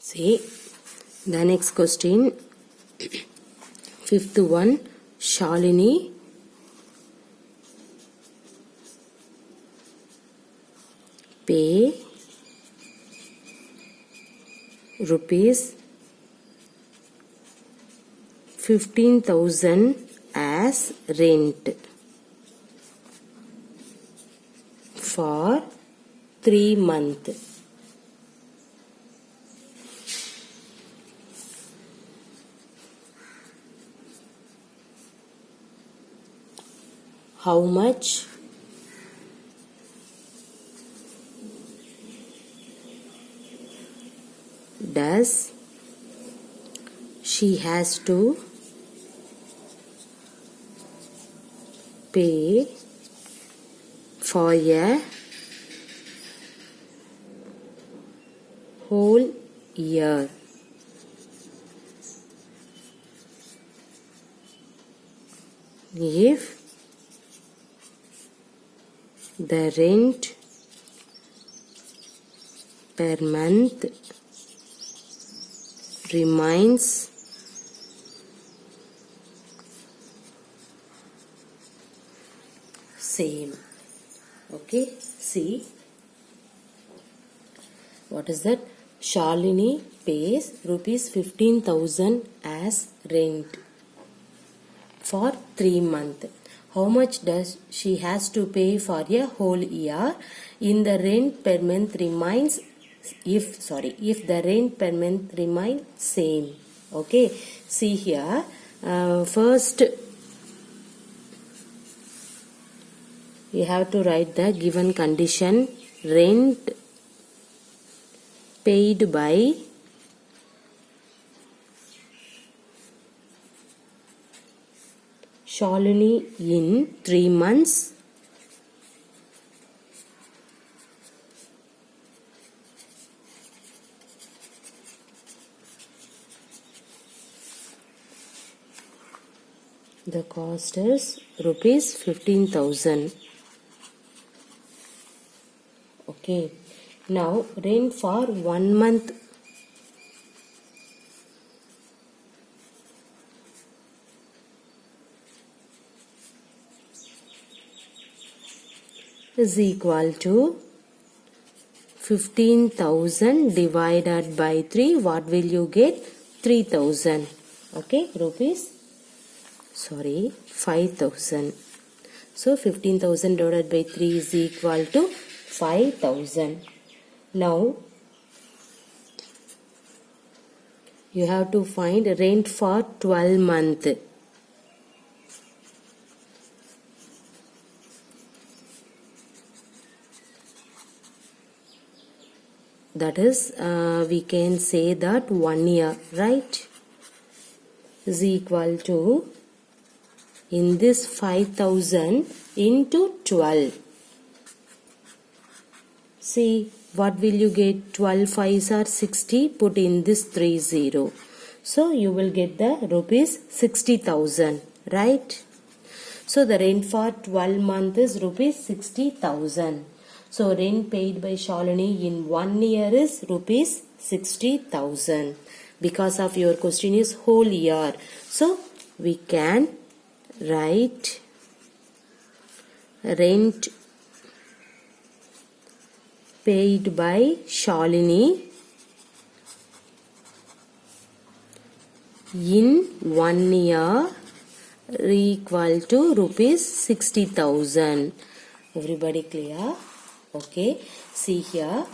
See the next question, fifth one. Shalini pay rupees 15,000 as rent for 3 months. How much does she has to pay for a whole year? If the rent per month remains same. Okay, see what is that? Shalini pays rupees 15,000 as rent for 3 months. How much does she has to pay for a whole year? In the rent per month remains if the rent per month remain same. Okay, see here, first you have to write the given condition. Rent paid by Shalini in 3 months the cost is rupees 15,000. Okay, now rent for 1 month is equal to 15,000 divided by 3. What will you get? 3,000. Okay, rupees 5,000. So 15,000 divided by 3 is equal to 5,000. Now you have to find rent for 12 months. That is, we can say that 1 year, right, is equal to, in this 5,000 into 12. See, what will you get? 12 5s are 60. Put in this 30. So you will get the rupees 60,000, right? So the rent for 12 months is rupees 60,000. So rent paid by Shalini in 1 year is rupees 60,000. Because of your question is whole year, so we can write rent paid by Shalini in 1 year equal to rupees 60,000. Everybody clear? Okay, see here,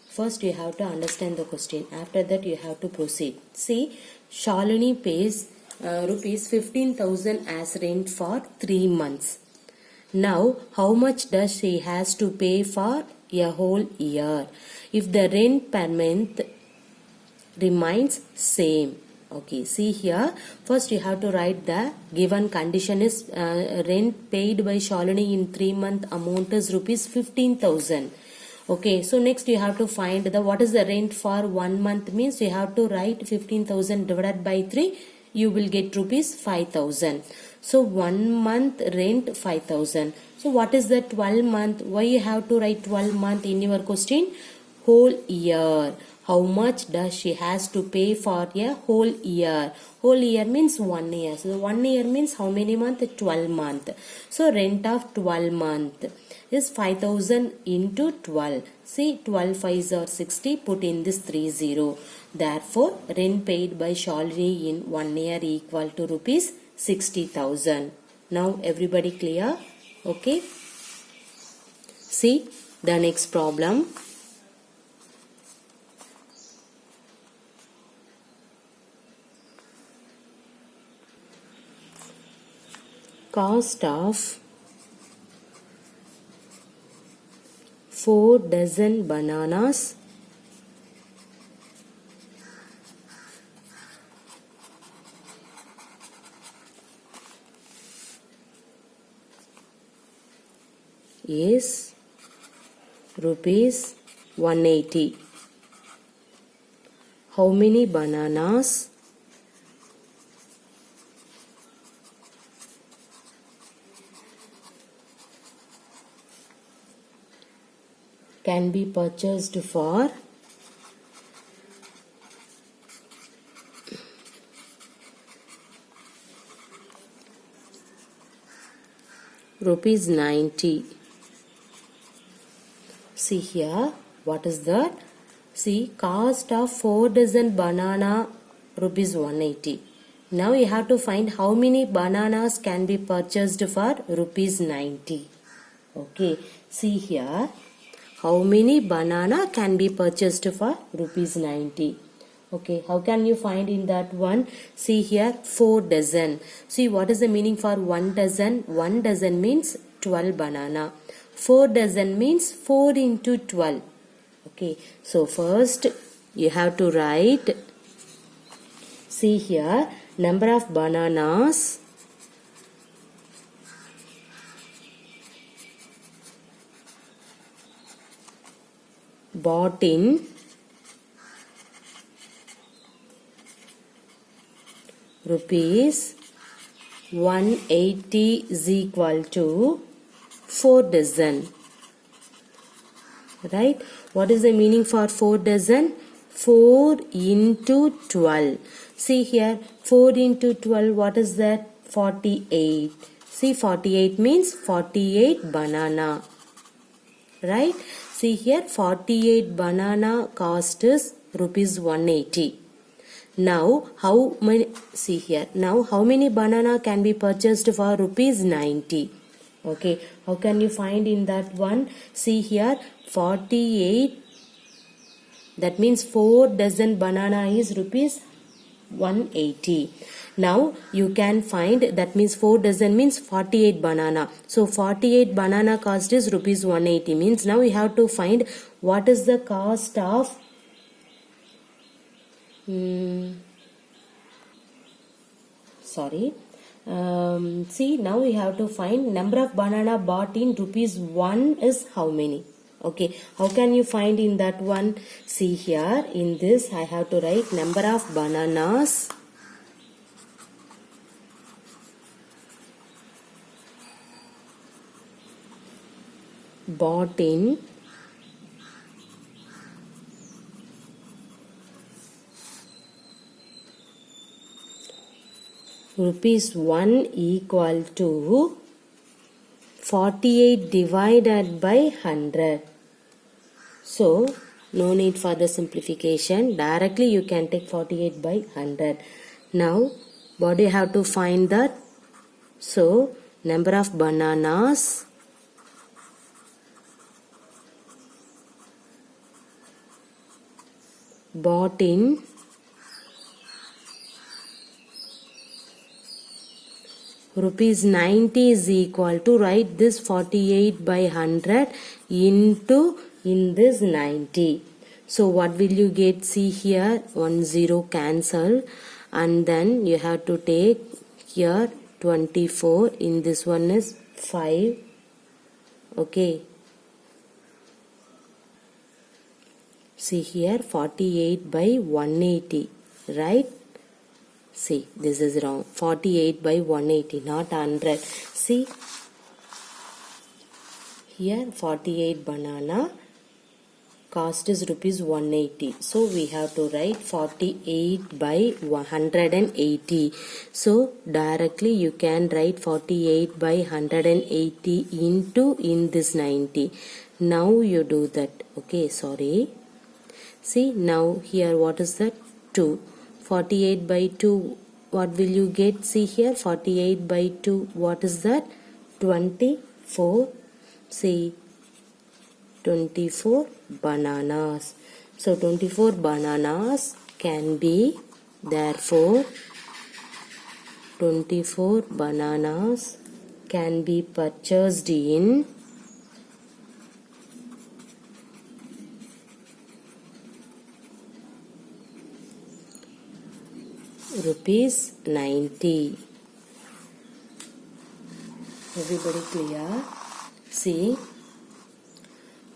first you have to understand the question, after that you have to proceed. See, Shalini pays rupees 15,000 as rent for 3 months. Now how much does she has to pay for a whole year? If the rent per month remains same. Okay, see here, first you have to write the given condition is rent paid by Shalini in 3 month amount is rupees 15,000. Okay, so next you have to find the what is the rent for 1 month, means you have to write 15,000 divided by 3, you will get rupees 5,000. So 1 month rent 5,000. So what is the 12 month? Why you have to write 12 month in your question? Whole year. how much does she has to pay for a whole year. Whole year means 1 year. So 1 year means how many month? 12 month. So rent of 12 month is 5,000 into 12. See, 12 5s are 60. Put in this 30. Therefore, rent paid by Shalini in 1 year equal to rupees 60,000. Now everybody clear? Okay. See the next problem. Cost of 4 dozen bananas is rupees 180. How many bananas can be purchased for rupees 90? See here, what is that? See, cost of 4 dozen banana rupees 180. Now you have to find how many bananas can be purchased for rupees 90. Okay, see here, how many banana can be purchased for rupees 90. Okay, how can you find in that one? See here, 4 dozen. See, what is the meaning for 1 dozen? 1 dozen means 12 banana. 4 dozen means 4 into 12. Okay, so first you have to write, see here, number of bananas bought in rupees 180 is equal to 4 dozen. Right? What is the meaning for 4 dozen? 4 into 12. See here, 4 into 12, what is that? 48. See, 48 means 48 banana. Right? See here, 48 banana cost is rupees 180. Now, how many, see here, now how many banana can be purchased for rupees 90? Okay, how can you find in that one? See here, 48, that means 4 dozen banana is rupees 180. Now you can find, that means 4 dozen means 48 banana. So 48 banana cost is rupees 180, means now we have to find what is the cost of see, now we have to find number of banana bought in rupees 1 is how many. Okay, how can you find in that one? See here, in this I have to write number of bananas bought in rupees 1 equal to 48 divided by 100. So, no need for the simplification. Directly you can take 48 by 100. Now, what do you have to find that? So, number of bananas bought in rupees 90 is equal to, write this 48 by 100 into in this 90. So what will you get? See here, 1 0 cancel, and then you have to take here 24, in this one is 5. Okay, see here, 48 by 180, right? See, this is wrong. 48 by 180, not 100. See, here 48 banana cost is rupees 180. So we have to write 48 by 180. So directly you can write 48 by 180 into in this 90. Now you do that. Okay, sorry. See now here what is that? 2. 48 by 2, what will you get? See here 48 by 2, what is that? 24. See 24 bananas. So 24 bananas can be, therefore 24 bananas can be purchased in rupees 90. Everybody clear? See,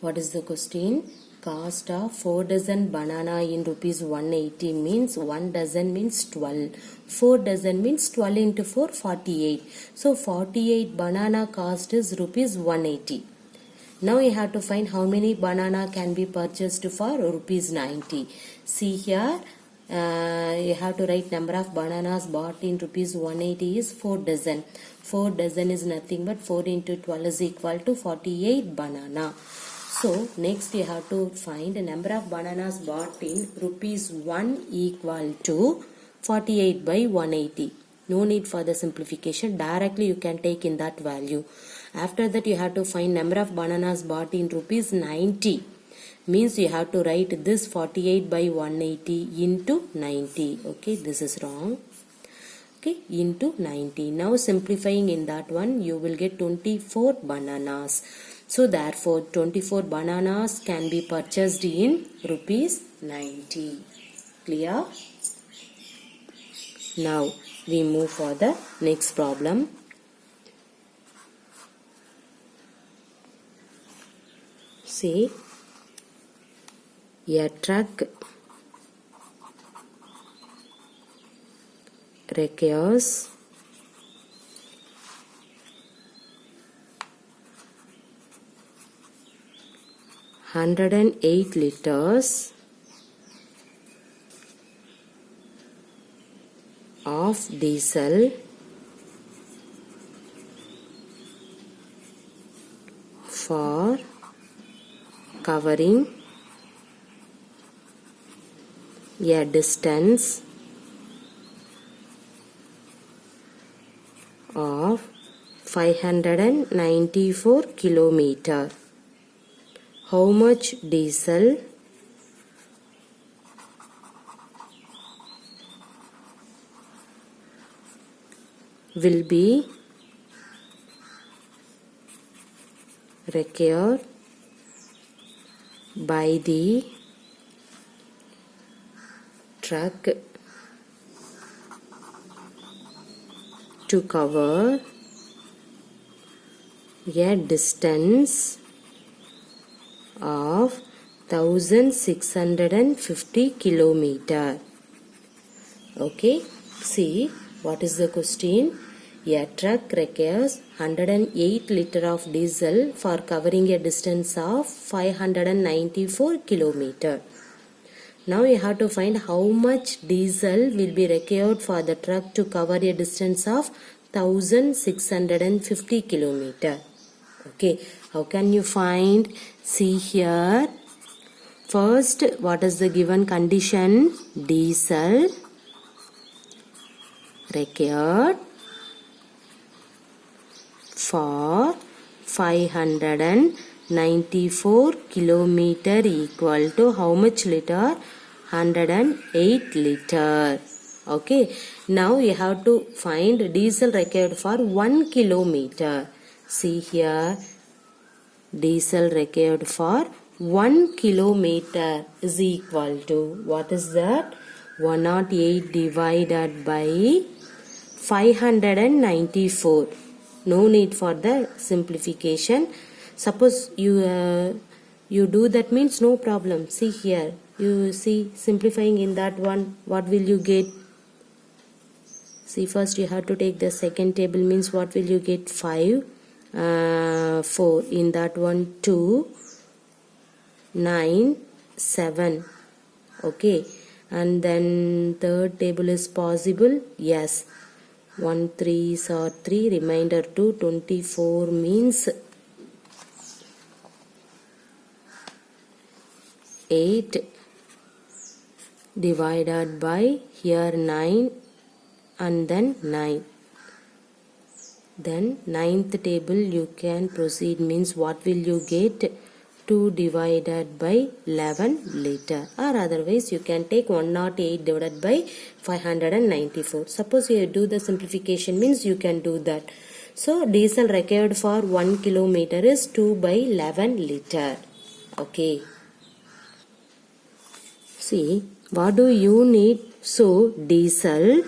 what is the question? Cost of 4 dozen banana in rupees 180 means 1 dozen means 12. 4 dozen means 12 into 4, 48. So 48 banana cost is rupees 180. Now you have to find how many banana can be purchased for rupees 90. See here, you have to write number of bananas bought in rupees 180 is 4 dozen. 4 dozen is nothing but 4 into 12 is equal to 48 banana. So next you have to find the number of bananas bought in rupees 1 equal to 48 by 180. No need for the simplification. Directly you can take in that value. After that you have to find number of bananas bought in rupees 90. Means you have to write this 48 by 180 into 90. Okay, this is wrong. Okay, into 90. Now simplifying in that one, you will get 24 bananas. So therefore 24 bananas can be purchased in rupees 90. Clear? Now we move for the next problem. See, a truck requires 108 liters of diesel for covering a distance of 594 kilometer. How much diesel will be required by the truck to cover a distance of 1650 kilometer. Okay, see what is the question? A truck requires 108 liter of diesel for covering a distance of 594 kilometer. Now you have to find how much diesel will be required for the truck to cover a distance of 1650 kilometer. Okay, how can you find? See here, first what is the given condition? Diesel required for 594 kilometer equal to how much liter? 108 liter. Okay, now you have to find diesel required for 1 kilometer. See here, diesel required for 1 kilometer is equal to, what is that? 108 divided by 594. No need for the simplification. Suppose you do that means no problem. See here, you see simplifying in that one, what will you get? See, first you have to take the second table, means what will you get? 5, 4, in that one 2, 9, 7. Okay, and then third table is possible. Yes, 1 3s are 3, remainder 2, 24 means 8 divided by here 9 and then 9. Then ninth table you can proceed, means what will you get? 2 divided by 11 liter, or otherwise you can take 108 divided by 594. Suppose you do the simplification, means you can do that. So diesel required for 1 kilometer is 2 by 11 liter. Okay. See, what do you need? So diesel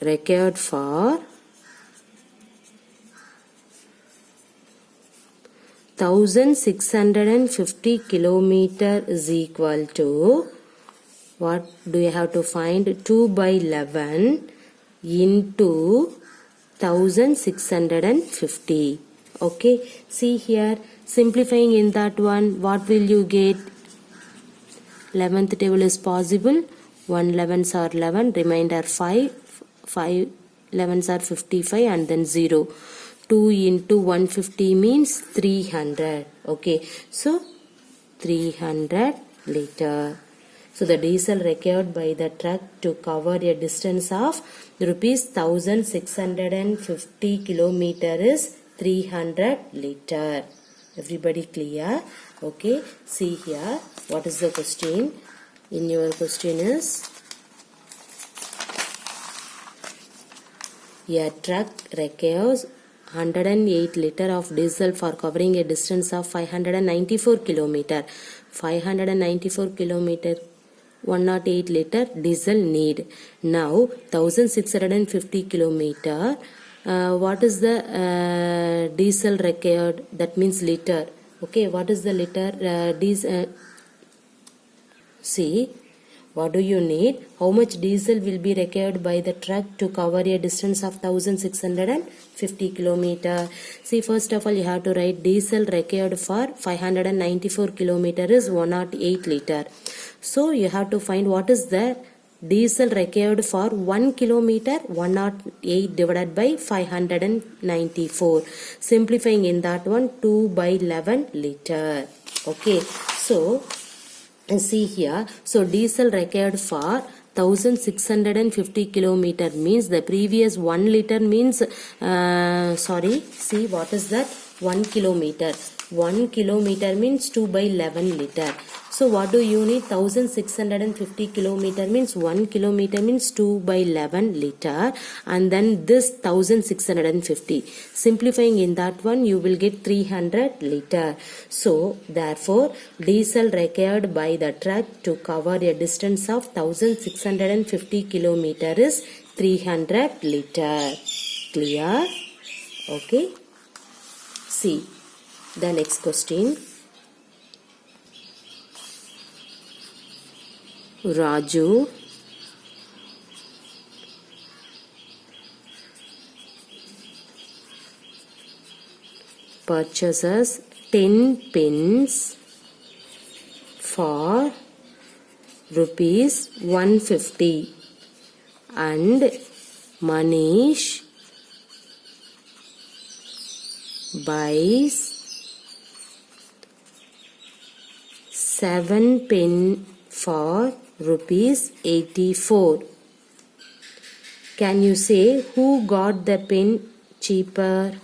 required for 1650 kilometer is equal to, what do you have to find? 2 by 11 into 1650. Okay, see here, simplifying in that one, what will you get? 11th table is possible. 1 11s are 11, remainder 5, 5 11s are 55, and then 0. 2 into 150 means 300. Okay, so 300 liter. So the diesel required by the truck to cover a distance of rupees 1650 kilometer is 300 liter. Everybody clear? Okay, see here, what is the question? In your question is, a truck requires 108 liter of diesel for covering a distance of 594 kilometer. 594 kilometer, 108 liter diesel need. Now 1650 kilometer, what is the diesel required? That means liter. Okay, what is the liter? See, what do you need? How much diesel will be required by the truck to cover a distance of 1650 kilometer? See, first of all, you have to write diesel required for 594 kilometer is 108 liter. So you have to find what is the diesel required for 1 kilometer. 108 divided by 594. Simplifying in that one, 2 by 11 liter. Okay, so see here, so diesel required for 1650 kilometer means the previous 1 liter means, see what is that? 1 kilometer. 1 kilometer means 2 by 11 liter. So what do you need? 1650 kilometer means 1 kilometer means 2 by 11 liter, and then this 1650. Simplifying in that one, you will get 300 liter. So therefore diesel required by the truck to cover a distance of 1650 kilometer is 300 liter. Clear? Okay. See the next question. Raju purchases 10 pins for rupees 150 and Manish buys 7 pin for rupees 84. Can you say who got the pin cheaper?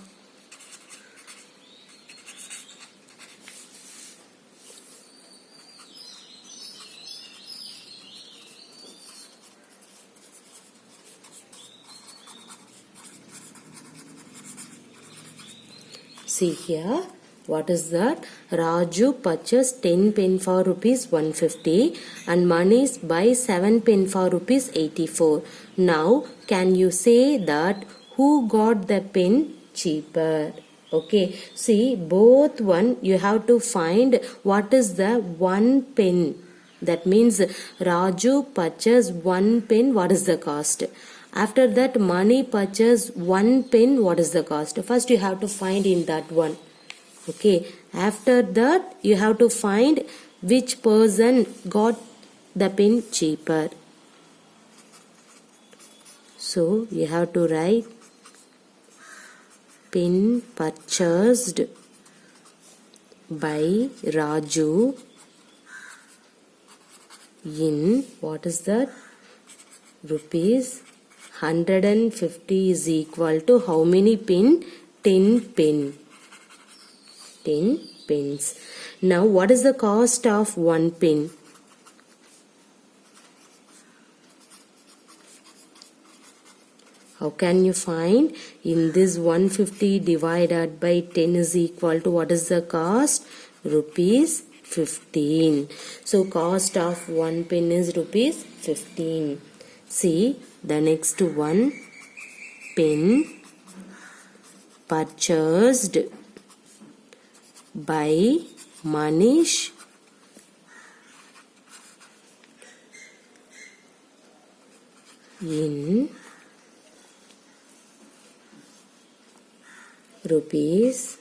See here, what is that? Raju purchased 10 pen for rupees 150 and Manish buys 7 pen for rupees 84. Now, can you say that who got the pen cheaper? Okay, see, both one you have to find what is the 1 pen. That means Raju purchased 1 pen, what is the cost? After that, Mani purchased 1 pen, what is the cost? First you have to find in that one. Okay, after that you have to find which person got the pen cheaper. So you have to write pen purchased by Raju in, what is that, rupees 150 is equal to how many pen? 10 pen. 10 pens. Now what is the cost of 1 pen? How can you find? In this 150 divided by 10 is equal to, what is the cost? Rupees 15. So cost of 1 pen is rupees 15. See the next one, pen purchased by Manish in rupees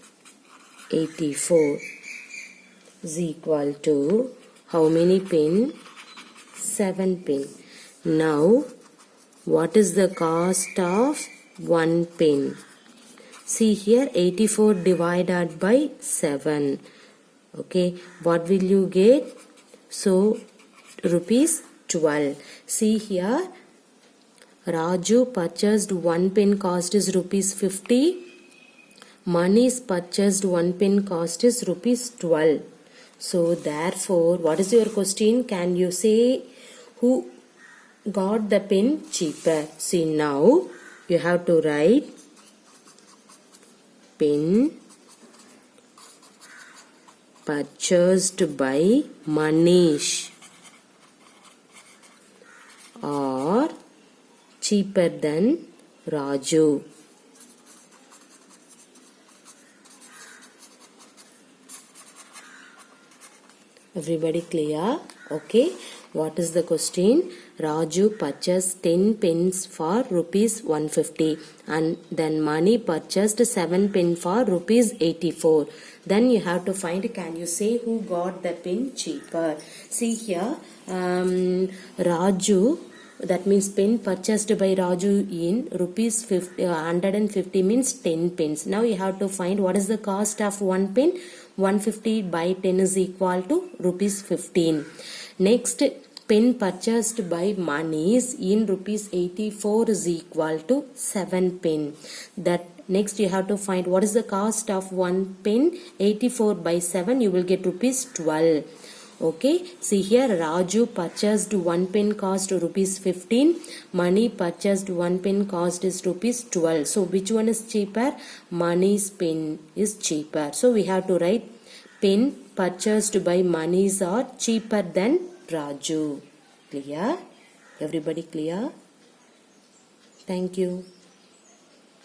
84 is equal to how many pen? 7 pen. Now what is the cost of 1 pen? See here, 84 divided by 7. Okay, what will you get? So rupees 12. See here, Raju purchased 1 pen cost is rupees 50. Mani's purchased 1 pen cost is rupees 12. So therefore, what is your question? Can you say who got the pen cheaper? See, now you have to write pen purchased by Manish or cheaper than Raju. Everybody clear? Okay. What is the question? Raju purchased 10 pens for rupees 150 and then Mani purchased 7 pen for rupees 84. Then you have to find, can you say who got the pen cheaper? See here, Raju, that means pen purchased by Raju in rupees 150 means 10 pens. Now you have to find what is the cost of 1 pen. 150 by 10 is equal to rupees 15. Next, pen purchased by Manish in rupees 84 is equal to 7 pen. That next you have to find what is the cost of 1 pen. 84 by 7 you will get rupees 12. Okay, see here, Raju purchased 1 pen cost rupees 15. Mani purchased 1 pen cost is rupees 12. So which one is cheaper? Mani's pen is cheaper. So we have to write pen purchased by Mani's are cheaper than Raju. Clear? Everybody clear? Thank you.